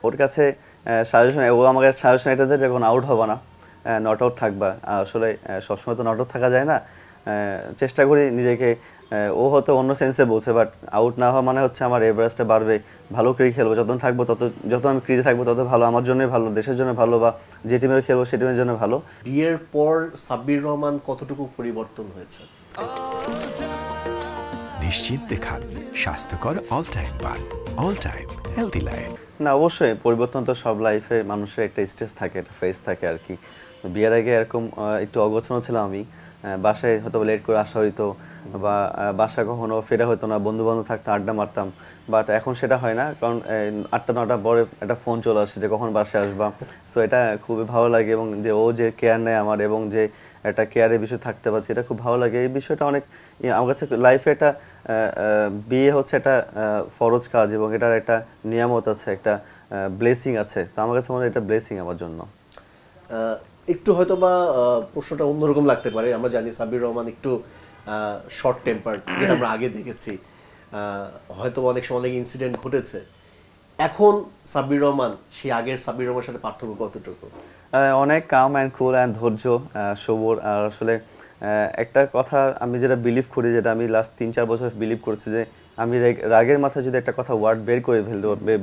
ওর কাছে সাজেশন, ও আমাকে সাজেশন এটা দেয় যখন আউট হবে না, নট আউট থাকবা। আসলে সবসময় তো নট আউট থাকা যায় না। চেষ্টা করি নিজেকে, ও হয়তো অন্য সেন্সে বলছে, বাট আউট না হওয়া মানে হচ্ছে আমার এভারেজটা বাড়বে, ভালো ক্রিকেট খেলবো, যত থাকবো যত আমি ক্রিজে থাকবো তত ভালো, আমার জন্যই ভালো, দেশের জন্য ভালো, বা যে টিমের খেলবো সে টিমের জন্য ভালো। বিয়ের পর সাব্বির রহমান কতটুকু পরিবর্তন হয়েছে? নিশ্চিন্তে খান স্বাস্থ্যকর অল টাইম পান, অল টাইম হেলদি লাইফ। না, অবশ্যই পরিবর্তন তো সব লাইফে মানুষের একটা স্টেজ থাকে, একটা ফেজ থাকে আর কি। বিয়ের আগে এরকম একটু অগোছালো ছিলাম আমি, বাসায় হয়তো লেট করে আসা হইতো, বা বাসা কখনো ফেরা হতো না, বন্ধু বান্ধব থাকতো, আড্ডা মারতাম। বাট এখন সেটা হয় না, কারণ 8টা-9টার পরে একটা ফোন চলে আসে যে কখন বাসায় আসবা। সো এটা খুবই ভালো লাগে, এবং যে ও যে কেয়ার নেয় আমার, এবং যে একটা কেয়ারের বিষয় থাকতে পারছি, এটা খুব ভালো লাগে। এই বিষয়টা অনেক আমার কাছে লাইফে একটা বিয়ে হচ্ছে একটা ফরজ কাজ, এবং এটার একটা নিয়ামত আছে, একটা ব্লেসিং আছে। তো আমার কাছে মনে হয় এটা ব্লেসিং আমার জন্য। একটু হয়তো বা প্রশ্নটা অন্যরকম লাগতে পারে। আমরা জানি সাব্বির রহমান একটু শর্ট টেম্পার, যেটা আমরা আগে দেখেছি। হয়তো অনেক সময় অনেক ইনসিডেন্ট ঘটেছে। এখন সাব্বির রহমান সেই আগের সাব্বির রহমানের সাথে পার্থক্য কতটুকু? অনেক কাম অ্যান্ড কুল অ্যান্ড ধৈর্য, সবর। আর আসলে একটা কথা আমি যেটা বিলিভ করি, যেটা আমি লাস্ট 3-4 বছর বিলিভ করছি, যে আমি রাগের মাথায় যদি একটা কথা ওয়ার্ড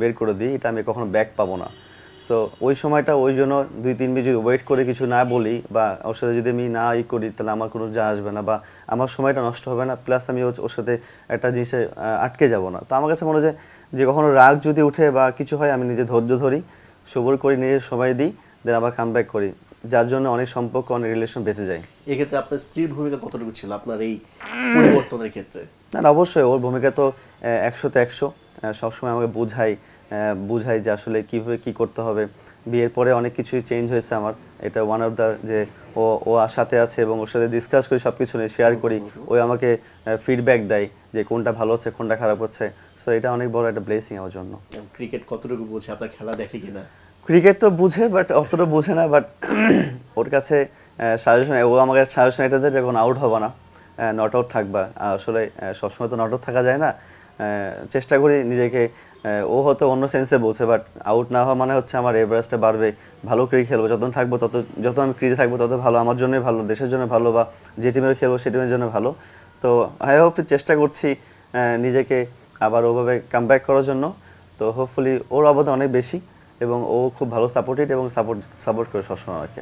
বের করে দিই, এটা আমি কখনো ব্যাক পাবো না। সো ওই সময়টা ওই জন্য 2-3 মিনিট যদি ওয়েট করে কিছু না বলি, বা ওর সাথে যদি আমি না করি, তাহলে আমার কোনো যা আসবে না, বা আমার সময়টা নষ্ট হবে না, প্লাস আমি ওর সাথে একটা জিনিসে আটকে যাব না। তো আমার কাছে মনে হয় যে কখনো রাগ যদি উঠে বা কিছু হয়, আমি নিজে ধৈর্য ধরি, সবর করি, নিজের সময় দিই, দেন আবার কাম ব্যাক করি, যার জন্য অনেক সম্পর্ক, অনেক রিলেশন বেঁচে যায়। এক্ষেত্রে আপনার স্ত্রীর ভূমিকা কতটুকু ছিল আপনার এই পরিবর্তনের ক্ষেত্রে? না, অবশ্যই ওর ভূমিকা তো 100-তে 100। সবসময় আমাকে বুঝাই যে আসলে কীভাবে কী করতে হবে। বিয়ের পরে অনেক কিছুই চেঞ্জ হয়েছে আমার। এটা ওয়ান অফ দ্য, যে ও সাথে আছে, এবং ওর সাথে ডিসকাস করি, সব কিছু নিয়ে শেয়ার করি। ওই আমাকে ফিডব্যাক দেয় যে কোনটা ভালো হচ্ছে, কোনটা খারাপ হচ্ছে। সো এটা অনেক বড় একটা ব্লেসিং আমার জন্য। ক্রিকেট কতটুকু বোঝে? আপনার খেলা দেখে কিনা? ক্রিকেট তো বুঝে, বাট অতটা বুঝে না। বাট ওর কাছে সাজেশন, ও আমাকে সাজেশন এটা দেয় যখন আউট হবে না, নট আউট থাকবা। আসলে সবসময় তো নট আউট থাকা যায় না। চেষ্টা করি নিজেকে, ও হয়তো অন্য সেন্সে বলছে, বাট আউট না হওয়া মানে হচ্ছে আমার এভারেজটা বাড়বে, ভালো ক্রিকেট খেলবো, যত আমি ক্রিজে থাকবো তত ভালো, আমার জন্যই ভালো, দেশের জন্য ভালো, বা যে টিমের খেলবো সে টিমের জন্য ভালো। তো আই হোপ চেষ্টা করছি নিজেকে আবার ওভাবে কাম ব্যাক করার জন্য। তো হোপফুলি ওর অবদান অনেক বেশি, এবং ও খুব ভালো সাপোর্টেড, এবং সাপোর্ট করে সবসময় আমাকে।